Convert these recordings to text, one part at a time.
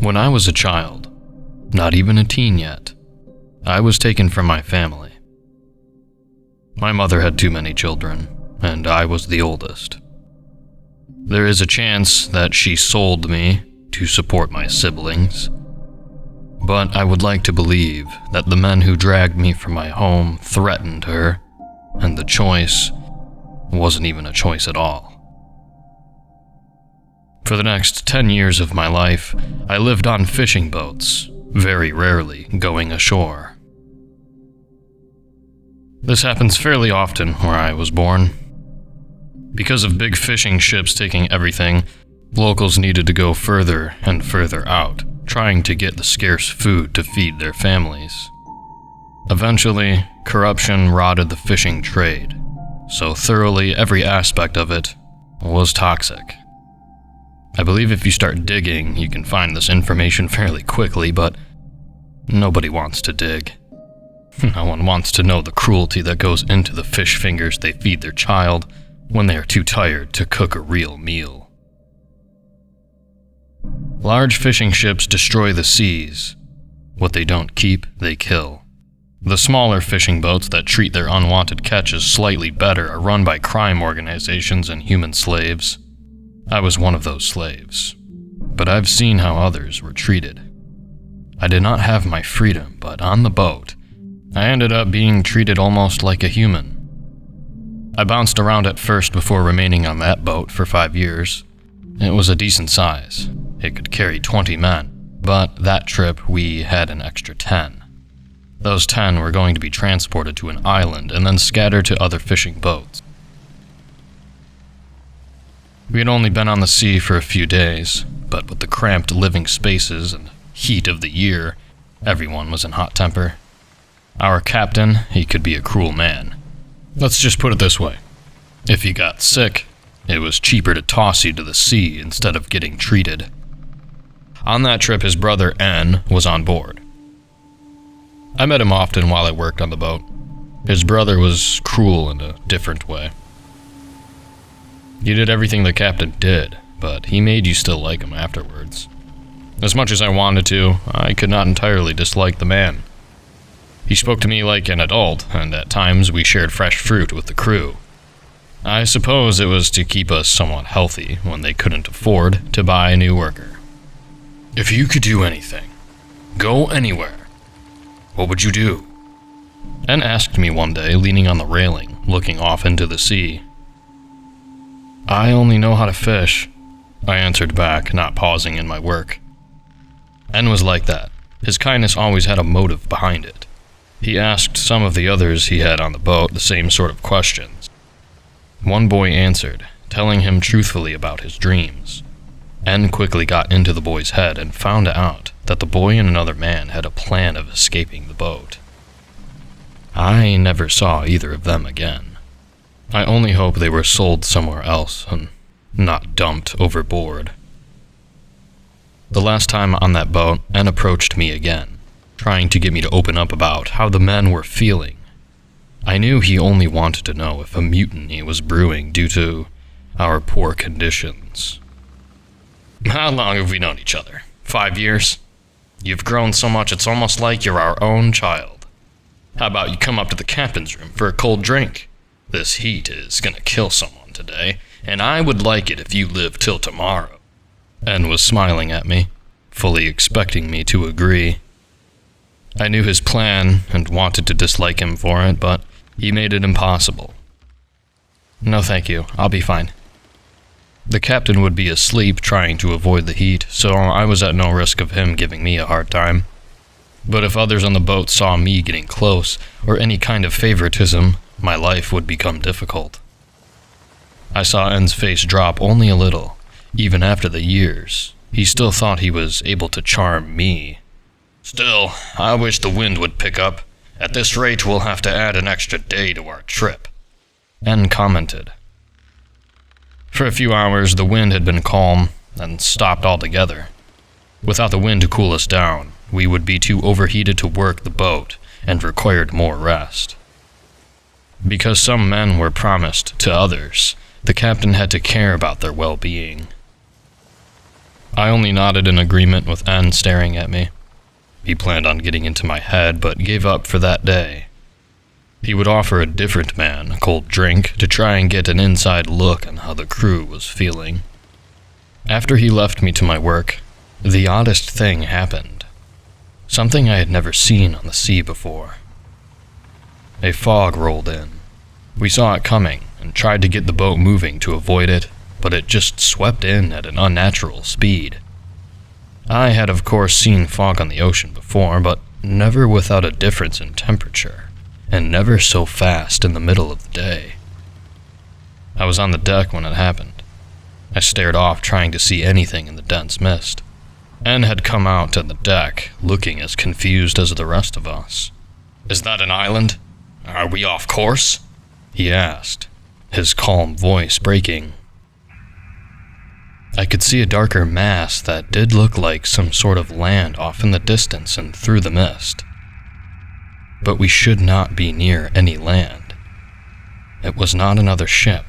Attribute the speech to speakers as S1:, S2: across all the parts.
S1: When I was a child, not even a teen yet, I was taken from my family. My mother had too many children, and I was the oldest. There is a chance that she sold me to support my siblings, but I would like to believe that the men who dragged me from my home threatened her, and the choice wasn't even a choice at all. For the next 10 years of my life, I lived on fishing boats, very rarely going ashore. This happens fairly often where I was born. Because of big fishing ships taking everything, locals needed to go further and further out, trying to get the scarce food to feed their families. Eventually, corruption rotted the fishing trade, so thoroughly every aspect of it was toxic. I believe if you start digging, you can find this information fairly quickly, but nobody wants to dig. No one wants to know the cruelty that goes into the fish fingers they feed their child when they are too tired to cook a real meal. Large fishing ships destroy the seas. What they don't keep, they kill. The smaller fishing boats that treat their unwanted catches slightly better are run by crime organizations and human slaves. I was one of those slaves, but I've seen how others were treated. I did not have my freedom, but on the boat, I ended up being treated almost like a human. I bounced around at first before remaining on that boat for 5 years. It was a decent size. It could carry 20 men, but that trip we had an extra 10. Those 10 were going to be transported to an island and then scattered to other fishing boats. We had only been on the sea for a few days, but with the cramped living spaces and heat of the year, everyone was in hot temper. Our captain, he could be a cruel man. Let's just put it this way. If you got sick, it was cheaper to toss you to the sea instead of getting treated. On that trip, his brother N was on board. I met him often while I worked on the boat. His brother was cruel in a different way. He did everything the captain did, but he made you still like him afterwards. As much as I wanted to, I could not entirely dislike the man. He spoke to me like an adult, and at times we shared fresh fruit with the crew. I suppose it was to keep us somewhat healthy when they couldn't afford to buy a new worker. If you could do anything, go anywhere, what would you do? N asked me one day, leaning on the railing, looking off into the sea. I only know how to fish, I answered back, not pausing in my work. N was like that. His kindness always had a motive behind it. He asked some of the others he had on the boat the same sort of questions. One boy answered, telling him truthfully about his dreams. N quickly got into the boy's head and found out that the boy and another man had a plan of escaping the boat. I never saw either of them again. I only hope they were sold somewhere else and not dumped overboard. The last time on that boat, N approached me again, trying to get me to open up about how the men were feeling. I knew he only wanted to know if a mutiny was brewing due to our poor conditions. How long have we known each other? 5 years? You've grown so much it's almost like you're our own child. How about you come up to the captain's room for a cold drink? This heat is gonna kill someone today, and I would like it if you live till tomorrow. N was smiling at me, fully expecting me to agree. I knew his plan and wanted to dislike him for it, but he made it impossible. No thank you, I'll be fine. The captain would be asleep trying to avoid the heat, so I was at no risk of him giving me a hard time. But if others on the boat saw me getting close, or any kind of favoritism, my life would become difficult. I saw N's face drop only a little. Even after the years, he still thought he was able to charm me. Still, I wish the wind would pick up. At this rate, we'll have to add an extra day to our trip. N commented. For a few hours, the wind had been calm and stopped altogether. Without the wind to cool us down, we would be too overheated to work the boat and required more rest. Because some men were promised to others, the captain had to care about their well-being. I only nodded in agreement with N staring at me. He planned on getting into my head, but gave up for that day. He would offer a different man a cold drink to try and get an inside look on how the crew was feeling. After he left me to my work, the oddest thing happened. Something I had never seen on the sea before. A fog rolled in. We saw it coming and tried to get the boat moving to avoid it, but it just swept in at an unnatural speed. I had of course seen fog on the ocean before, but never without a difference in temperature, and never so fast in the middle of the day. I was on the deck when it happened. I stared off trying to see anything in the dense mist. N had come out on the deck, looking as confused as the rest of us. "Is that an island? Are we off course?" he asked, his calm voice breaking. I could see a darker mass that did look like some sort of land off in the distance and through the mist. But we should not be near any land. It was not another ship.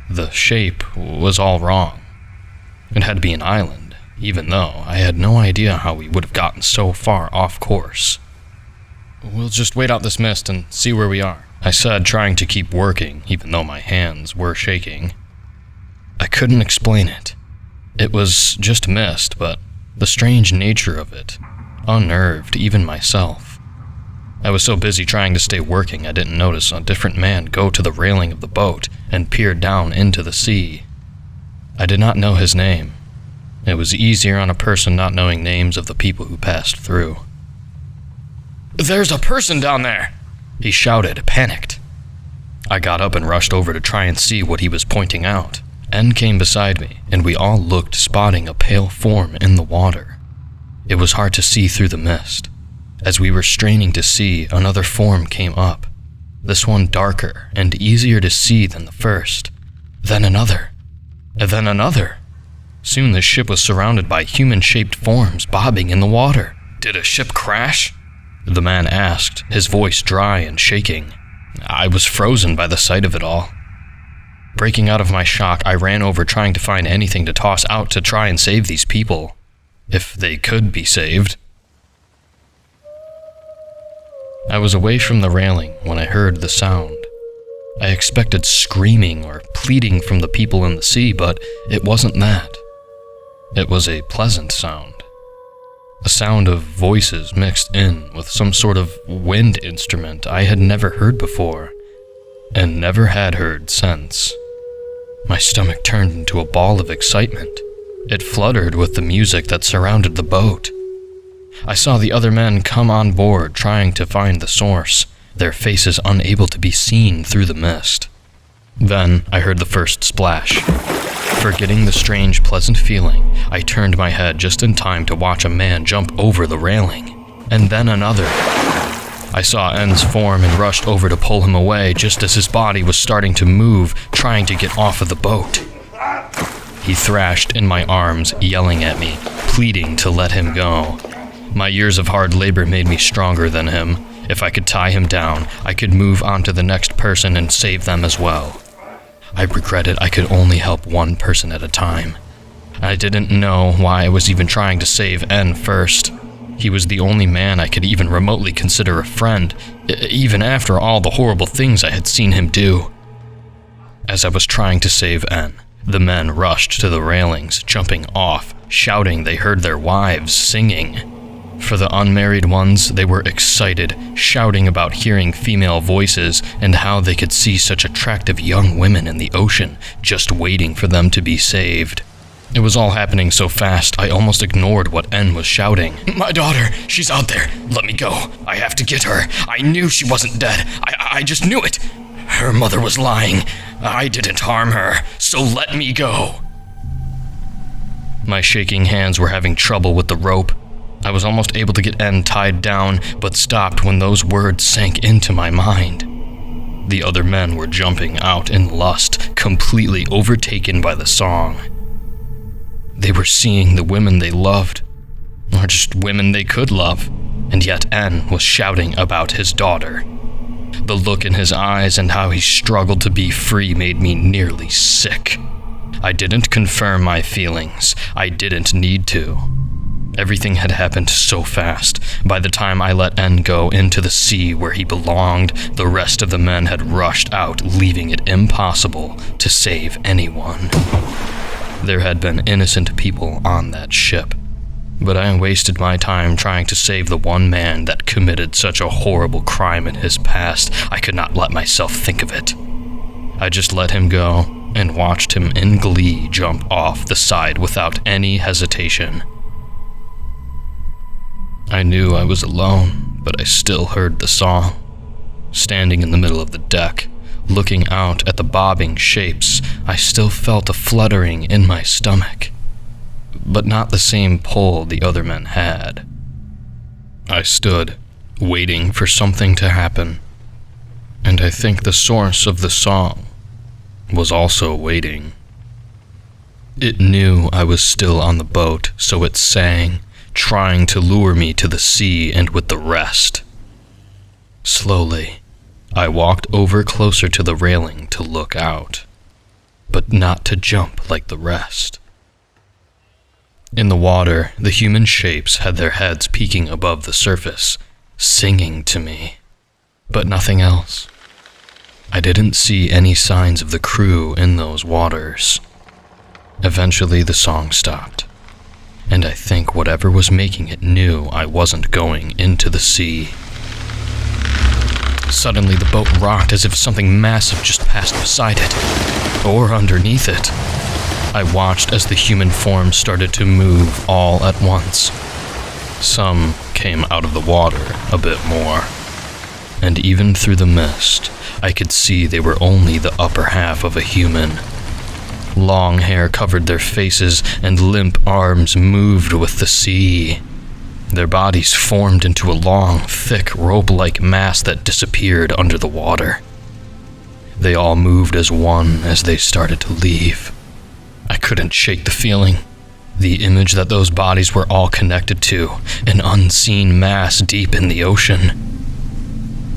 S1: The shape was all wrong. It had to be an island, even though I had no idea how we would have gotten so far off course. "We'll just wait out this mist and see where we are," I said, trying to keep working, even though my hands were shaking. I couldn't explain it. It was just mist, but the strange nature of it unnerved even myself. I was so busy trying to stay working I didn't notice a different man go to the railing of the boat and peer down into the sea. I did not know his name. It was easier on a person not knowing names of the people who passed through. "There's a person down there!" he shouted, panicked. I got up and rushed over to try and see what he was pointing out. N came beside me, and we all looked, spotting a pale form in the water. It was hard to see through the mist. As we were straining to see, another form came up. This one darker and easier to see than the first. Then another. And then another. Soon the ship was surrounded by human-shaped forms bobbing in the water. "Did a ship crash?" the man asked, his voice dry and shaking. I was frozen by the sight of it all. Breaking out of my shock, I ran over trying to find anything to toss out to try and save these people. If they could be saved. I was away from the railing when I heard the sound. I expected screaming or pleading from the people in the sea, but it wasn't that. It was a pleasant sound. A sound of voices mixed in with some sort of wind instrument I had never heard before, and never had heard since. My stomach turned into a ball of excitement. It fluttered with the music that surrounded the boat. I saw the other men come on board trying to find the source, their faces unable to be seen through the mist. Then I heard the first splash. Forgetting the strange, pleasant feeling, I turned my head just in time to watch a man jump over the railing, and then another. I saw N's form and rushed over to pull him away just as his body was starting to move, trying to get off of the boat. He thrashed in my arms, yelling at me, pleading to let him go. My years of hard labor made me stronger than him. If I could tie him down, I could move on to the next person and save them as well. I regretted I could only help one person at a time. I didn't know why I was even trying to save N first. He was the only man I could even remotely consider a friend, even after all the horrible things I had seen him do. As I was trying to save N, the men rushed to the railings, jumping off, shouting they heard their wives singing. For the unmarried ones, they were excited, shouting about hearing female voices and how they could see such attractive young women in the ocean, just waiting for them to be saved. It was all happening so fast, I almost ignored what N was shouting. "My daughter, she's out there. Let me go. I have to get her. I knew she wasn't dead. I just knew it. Her mother was lying. I didn't harm her, so let me go." My shaking hands were having trouble with the rope. I was almost able to get N tied down, but stopped when those words sank into my mind. The other men were jumping out in lust, completely overtaken by the song. They were seeing the women they loved, or just women they could love, and yet N was shouting about his daughter. The look in his eyes and how he struggled to be free made me nearly sick. I didn't confirm my feelings. I didn't need to. Everything had happened so fast. By the time I let N go into the sea where he belonged, the rest of the men had rushed out, leaving it impossible to save anyone. There had been innocent people on that ship, but I wasted my time trying to save the one man that committed such a horrible crime in his past. I could not let myself think of it. I just let him go and watched him in glee jump off the side without any hesitation. I knew I was alone, but I still heard the song. Standing in the middle of the deck, looking out at the bobbing shapes, I still felt a fluttering in my stomach, but not the same pull the other men had. I stood, waiting for something to happen, and I think the source of the song was also waiting. It knew I was still on the boat, so it sang, trying to lure me to the sea and with the rest. Slowly, I walked over closer to the railing to look out, but not to jump like the rest. In the water, the human shapes had their heads peeking above the surface, singing to me, but nothing else. I didn't see any signs of the crew in those waters. Eventually, the song stopped, and I think whatever was making it knew I wasn't going into the sea. Suddenly, the boat rocked as if something massive just passed beside it, or underneath it. I watched as the human forms started to move all at once. Some came out of the water a bit more, and even through the mist, I could see they were only the upper half of a human. Long hair covered their faces, and limp arms moved with the sea. Their bodies formed into a long, thick, rope-like mass that disappeared under the water. They all moved as one as they started to leave. I couldn't shake the feeling. The image that those bodies were all connected to, an unseen mass deep in the ocean.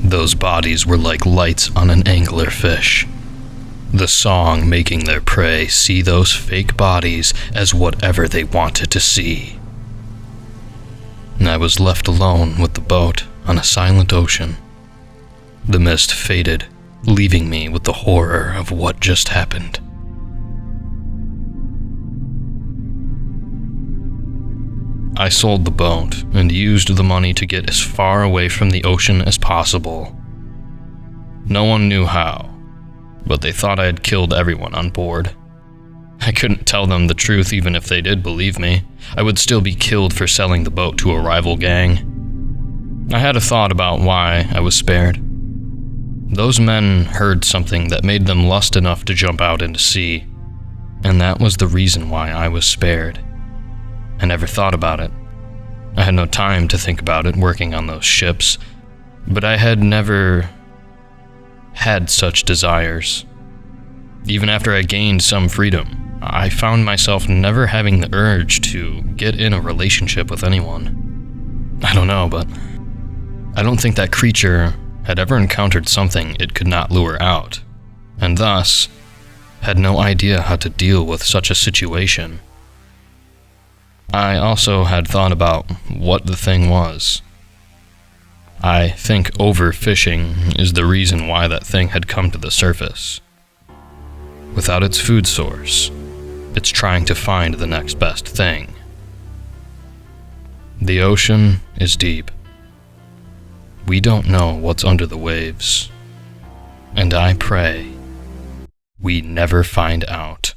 S1: Those bodies were like lights on an anglerfish. The song making their prey see those fake bodies as whatever they wanted to see. I was left alone with the boat on a silent ocean. The mist faded, leaving me with the horror of what just happened. I sold the boat and used the money to get as far away from the ocean as possible. No one knew how, but they thought I had killed everyone on board. I couldn't tell them the truth even if they did believe me. I would still be killed for selling the boat to a rival gang. I had a thought about why I was spared. Those men heard something that made them lust enough to jump out into sea, and that was the reason why I was spared. I never thought about it. I had no time to think about it working on those ships, but I had never had such desires. Even after I gained some freedom, I found myself never having the urge to get in a relationship with anyone. I don't know, but I don't think that creature had ever encountered something it could not lure out, and thus had no idea how to deal with such a situation. I also had thought about what the thing was. I think overfishing is the reason why that thing had come to the surface. Without its food source, it's trying to find the next best thing. The ocean is deep. We don't know what's under the waves, and I pray we never find out.